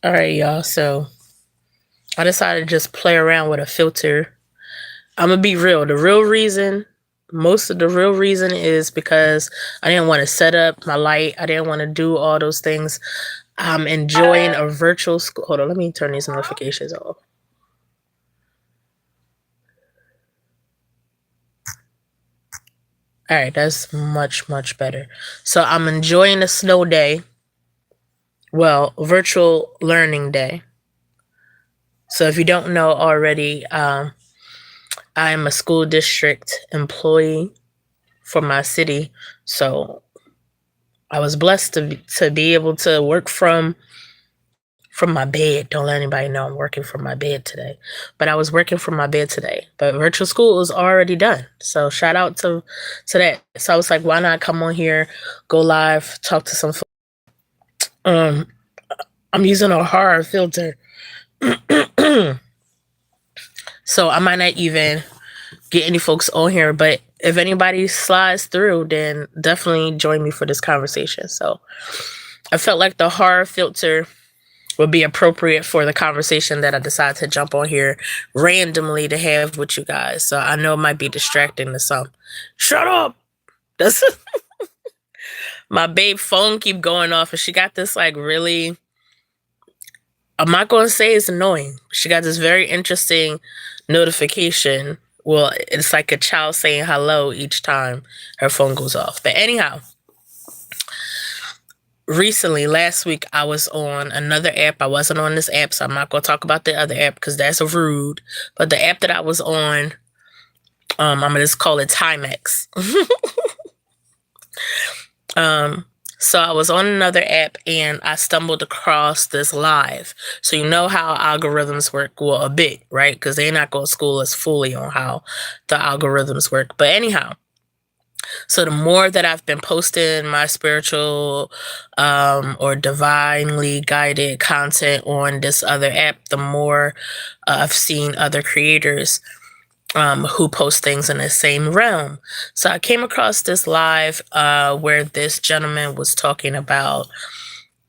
All right, y'all. So I decided to just play around with a filter. I'm gonna be real. Most of the real reason is because I didn't want to set up my light. I didn't want to do all those things. I'm enjoying a virtual school. Hold on, let me turn these notifications off. All right, that's much better. So I'm enjoying a snow day. Well, virtual learning day. So if you don't know already, I am a school district employee for my city. So I was blessed to be able to work from my bed. Don't let anybody know I'm working from my bed today. But I was working from my bed today. But virtual school is already done. So shout out to that. So I was like, why not come on here, go live, talk to some folks. Um I'm using a horror filter. So I might not even get any folks on here, but if anybody slides through, then definitely join me for this conversation. So I felt like the horror filter would be appropriate for the conversation that I decided to jump on here randomly to have with you guys. So I know it might be distracting to some. Shut up! That's my babe phone keep going off, and she got this like really. I'm not gonna say it's annoying. She got this very interesting notification. Well, it's like a child saying hello each time her phone goes off. But anyhow, recently, last week, I was on another app. I wasn't on this app, so I'm not going to talk about the other app because that's rude. But the app that I was on, I'm going to just call it Timex. um, so I was on another app and I stumbled across this live. So you know how algorithms work? Well, a bit, right? Because they're not going to school us fully on how the algorithms work. But anyhow, so the more that I've been posting my spiritual or divinely guided content on this other app, the more I've seen other creators who post things in the same realm. So I came across this live where this gentleman was talking about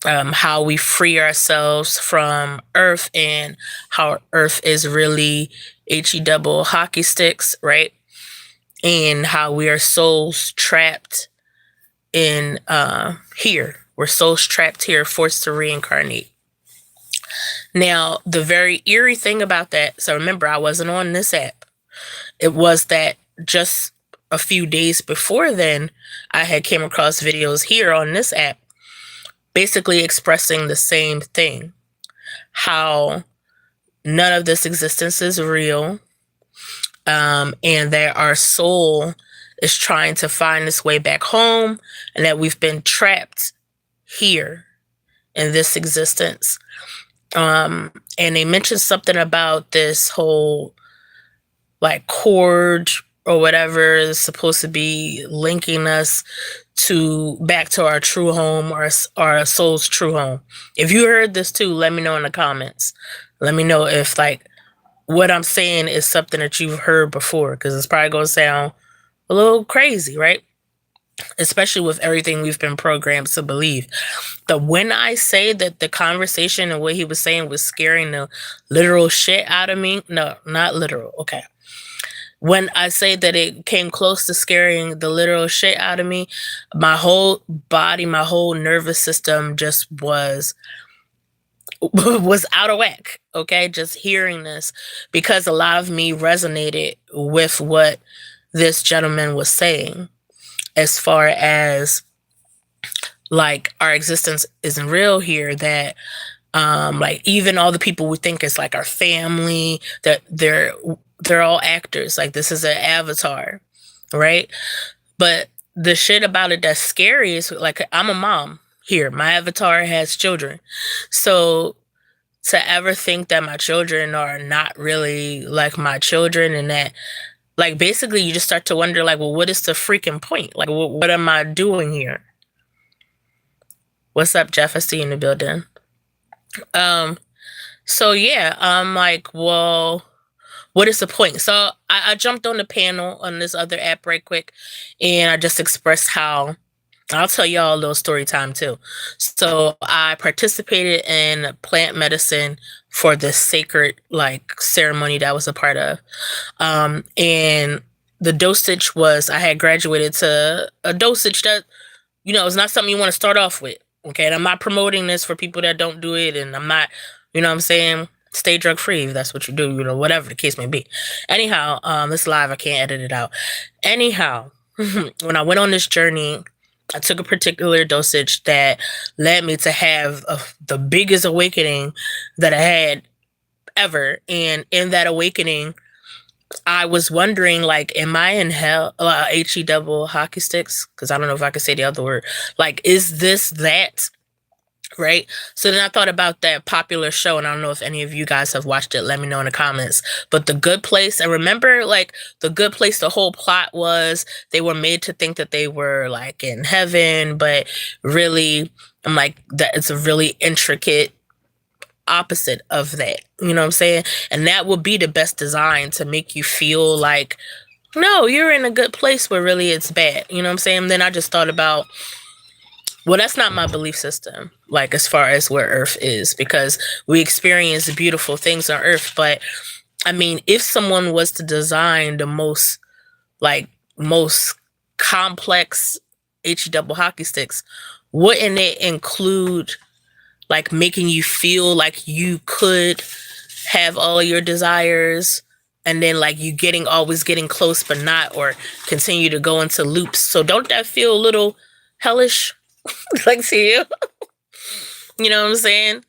how we free ourselves from Earth and how Earth is really HE double hockey sticks, right? And how we are souls trapped in here. We're souls trapped here, forced to reincarnate. Now, the very eerie thing about that, so remember, I wasn't on this app. It was that just a few days before then, I had came across videos here on this app basically expressing the same thing. How none of this existence is real. And that our soul is trying to find its way back home, and that we've been trapped here in this existence. And they mentioned something about this whole like cord or whatever is supposed to be linking us to back to our true home, or our soul's true home. If you heard this too, let me know in the comments. Let me know if like what I'm saying is something that you've heard before, because it's probably going to sound a little crazy, right? Especially with everything we've been programmed to believe. But when I say that the conversation and what he was saying was scaring the literal shit out of me, no, not literal. Okay. When I say that it came close to scaring the literal shit out of me, my whole body, my whole nervous system just was out of whack. Okay, just hearing this, because a lot of me resonated with what this gentleman was saying, as far as like our existence isn't real here, that like even all the people we think is like our family, that they're all actors, like this is an avatar, right? But the shit about it that's scary is like, I'm a mom here, my avatar has children. So to ever think that my children are not really like my children, and that like basically you just start to wonder like, well, what is the freaking point? Like what am I doing here? What's up, Jeff? I see you in the building. um so yeah, I'm like, well, what is the point? So I jumped on the panel on this other app right quick, and I just expressed how I'll tell y'all a little story time too. So I participated in plant medicine for this sacred like ceremony that I was a part of. And the dosage was I had graduated to a dosage that, it's not something you want to start off with. Okay. And I'm not promoting this for people that don't do it. And I'm not, what I'm saying? Stay drug free if that's what you do, whatever the case may be. Anyhow, it's live. I can't edit it out. Anyhow, when I went on this journey, I took a particular dosage that led me to have the biggest awakening that I had ever. And in that awakening, I was wondering, like, am I in hell? He double hockey sticks, because I don't know if I could say the other word. Like, is this that? Right. So then I thought about that popular show, and I don't know if any of you guys have watched it. Let me know in the comments. But The Good Place, and remember, like, The Good Place, the whole plot was they were made to think that they were like in heaven, but really, I'm like, that it's a really intricate opposite of that. You know what I'm saying? And that would be the best design to make you feel like, no, you're in a good place where really it's bad. You know what I'm saying? And then I just thought about, well, that's not my belief system, like as far as where Earth is, because we experience beautiful things on Earth. But I mean, if someone was to design the most complex double hockey sticks, wouldn't it include like making you feel like you could have all your desires, and then like you always getting close but not, or continue to go into loops? So don't that feel a little hellish? Like, to you? You know what I'm saying?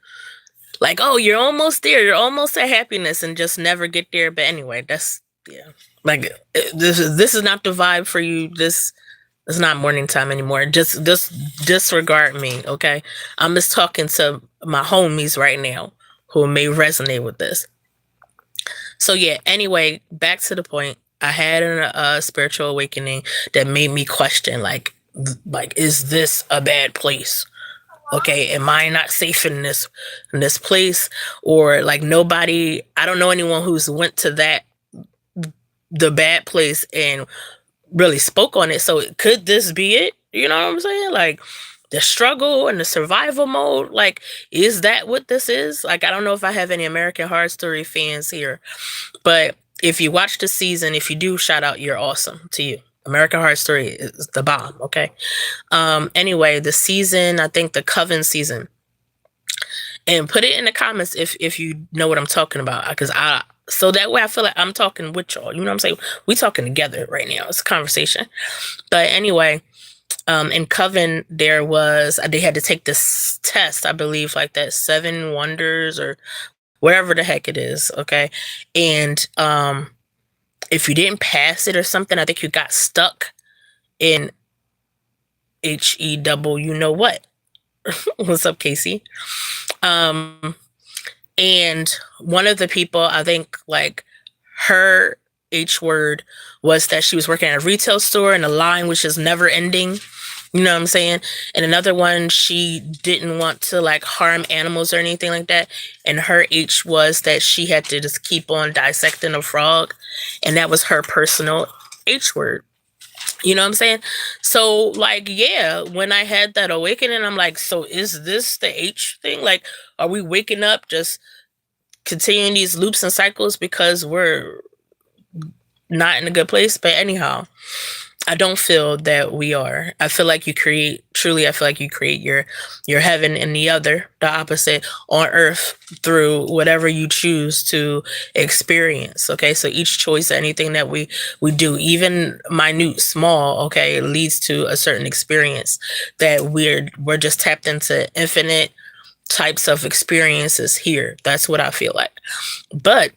Like, oh, you're almost there. You're almost at happiness and just never get there. But anyway, that's, yeah. Like, this is not the vibe for you. This is not morning time anymore. Just disregard me, okay? I'm just talking to my homies right now who may resonate with this. So yeah, anyway, back to the point. I had a spiritual awakening that made me question, like, is this a bad place? Okay, am I not safe in this place? Or like, nobody, I don't know anyone who's went to the bad place and really spoke on it. So could this be it? You know what I'm saying? Like, the struggle and the survival mode, like, is that what this is? Like, I don't know if I have any American Horror Story fans here, but if you watch the season, if you do, shout out, you're awesome to you. American Horror Story is the bomb, okay? Anyway, the season, I think the Coven season. And put it in the comments if you know what I'm talking about, because so that way I feel like I'm talking with y'all. You know what I'm saying? We talking together right now. It's a conversation. But anyway, in Coven, they had to take this test, I believe, like that 7 Wonders or wherever the heck it is, okay? And if you didn't pass it or something, I think you got stuck in HE you know what. What's up, Casey? And one of the people, I think, like, her H word was that she was working at a retail store and the line was just never ending. You know what I'm saying? And another one, she didn't want to like harm animals or anything like that. And her H was that she had to just keep on dissecting a frog. And that was her personal H word. You know what I'm saying? So, like, yeah, when I had that awakening, I'm like, so is this the H thing? Like, are we waking up just continuing these loops and cycles because we're not in a good place? But anyhow, I don't feel that we are. I feel like you create your heaven in the opposite on earth through whatever you choose to experience. Okay. So each choice, anything that we do, even minute, small, okay, leads to a certain experience that we're just tapped into infinite types of experiences here. That's what I feel like. But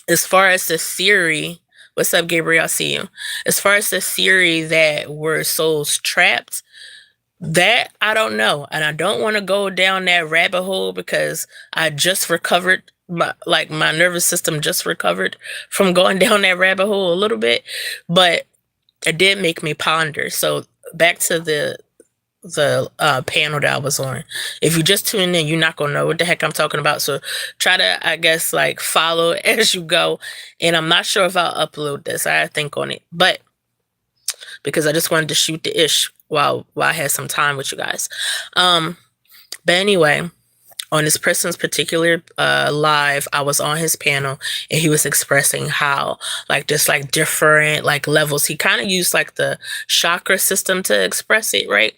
as far as the theory, what's up, Gabriel? I see you. As far as the theory that we're souls trapped, that I don't know. And I don't want to go down that rabbit hole because I just recovered, my nervous system just recovered from going down that rabbit hole a little bit. But it did make me ponder. So back to the panel that I was on. If you just tune in, you're not gonna know what the heck I'm talking about. So try to, I guess, like, follow as you go. And I'm not sure if I'll upload this. I think on it, but because I just wanted to shoot the ish. while I had some time with you guys. Um, but anyway, on this person's particular live, I was on his panel, and he was expressing how like just like different like levels. He kind of used like the chakra system to express it, right?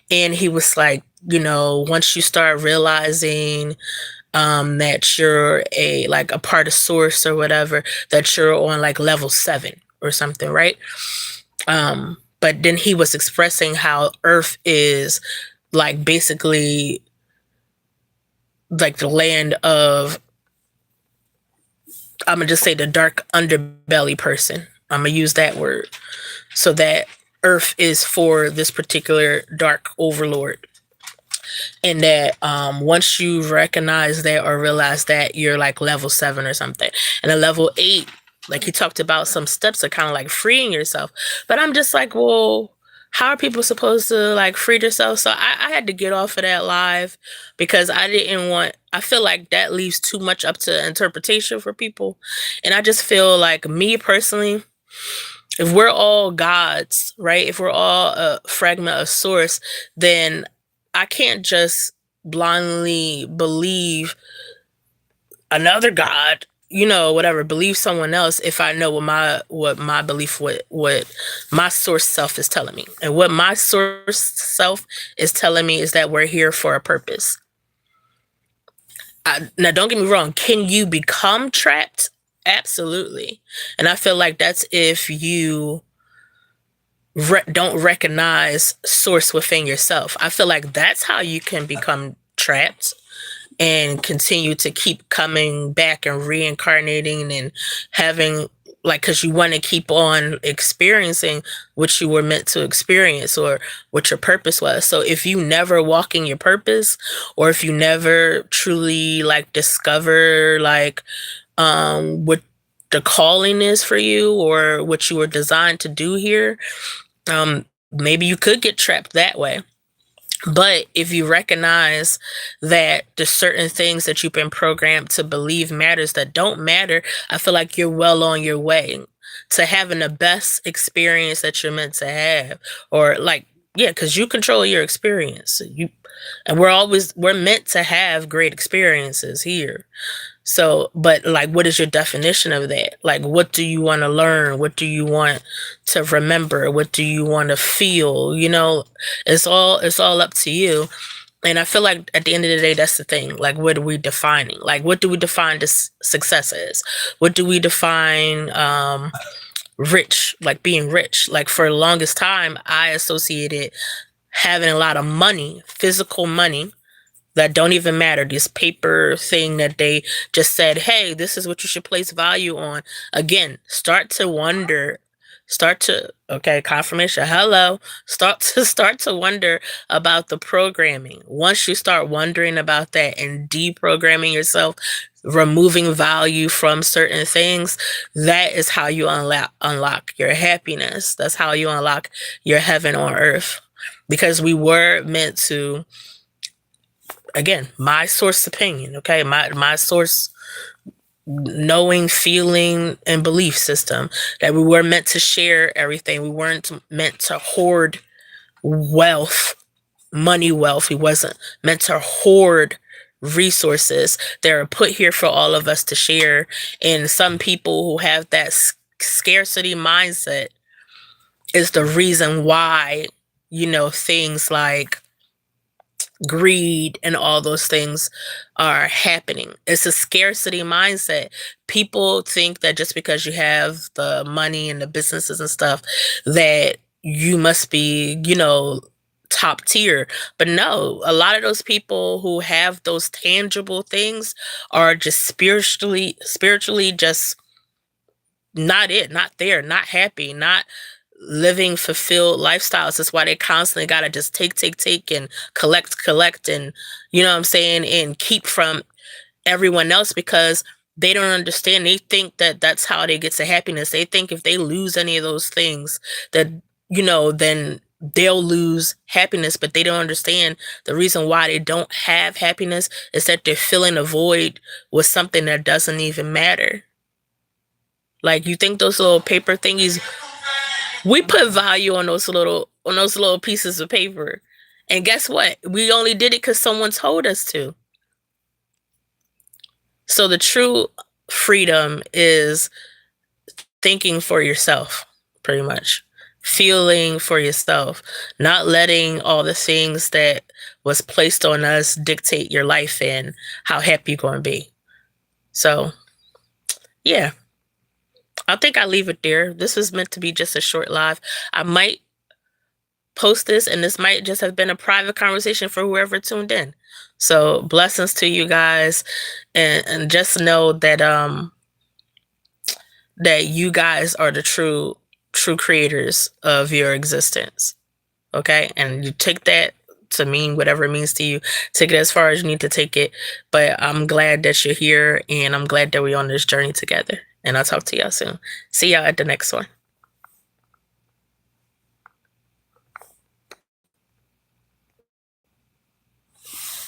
And he was like, once you start realizing that you're a part of source or whatever, that you're on like level 7 or something, right? But then he was expressing how Earth is like basically like the land of, I'm gonna just say, the dark underbelly person. I'm gonna use that word. So that Earth is for this particular dark overlord. And that once you recognize that or realize that, you're like level 7 or something. And a level 8, like he talked about some steps of kind of like freeing yourself. But I'm just like, well, how are people supposed to like free themselves? So I had to get off of that live because I feel like that leaves too much up to interpretation for people. And I just feel like, me personally, if we're all gods, right? If we're all a fragment of source, then I can't just blindly believe another god, whatever, believe someone else if I know what my belief, what my source self is telling me. And what my source self is telling me is that we're here for a purpose. Now, don't get me wrong. Can you become trapped? Absolutely. And I feel like that's if you don't recognize source within yourself. I feel like that's how you can become trapped and continue to keep coming back and reincarnating and having, like, because you want to keep on experiencing what you were meant to experience or what your purpose was. So if you never walk in your purpose, or if you never truly like discover like what the calling is for you or what you were designed to do here, maybe you could get trapped that way. But if you recognize that there's certain things that you've been programmed to believe matters that don't matter, I feel like you're well on your way to having the best experience that you're meant to have. Or like, yeah, because you control your experience. And we're meant to have great experiences here. So, but like, what is your definition of that? Like, what do you want to learn? What do you want to remember? What do you want to feel? It's all up to you. And I feel like at the end of the day, that's the thing. Like, what are we defining? Like, what do we define this success as? What do we define rich? Like being rich. Like for the longest time, I associated having a lot of money, physical money, that don't even matter. This paper thing that they just said, hey, this is what you should place value on. Again, okay, confirmation. Hello. Start to wonder about the programming. Once you start wondering about that and deprogramming yourself, removing value from certain things, that is how you unlock your happiness. That's how you unlock your heaven on earth. Because we were meant to, again, my source opinion, okay? My source knowing, feeling, and belief system, that we were meant to share everything. We weren't meant to hoard wealth, wealth. We wasn't meant to hoard resources. They're put here for all of us to share. And some people who have that scarcity mindset is the reason why, things like greed and all those things are happening. It's a scarcity mindset. People think that just because you have the money and the businesses and stuff, that you must be, top tier. But no, a lot of those people who have those tangible things are just spiritually just not there, not happy, not living fulfilled lifestyles. That's why they constantly gotta just take and collect, and you know what I'm saying, and keep from everyone else, because they don't understand. They think that that's how they get to happiness. They think if they lose any of those things, that then they'll lose happiness. But they don't understand the reason why they don't have happiness is that they're filling a void with something that doesn't even matter. Like, you think those little paper thingies We put value on those little pieces of paper. And guess what? We only did it because someone told us to. So the true freedom is thinking for yourself, pretty much. Feeling for yourself, not letting all the things that was placed on us dictate your life and how happy you're going to be. So, yeah, I think I leave it there. This was meant to be just a short live. I might post this, and this might just have been a private conversation for whoever tuned in. So, blessings to you guys, and just know that that you guys are the true creators of your existence. Okay, and you take that to mean whatever it means to you. Take it as far as you need to take it. But I'm glad that you're here, and I'm glad that we're on this journey together. And I'll talk to y'all soon. See y'all at the next one.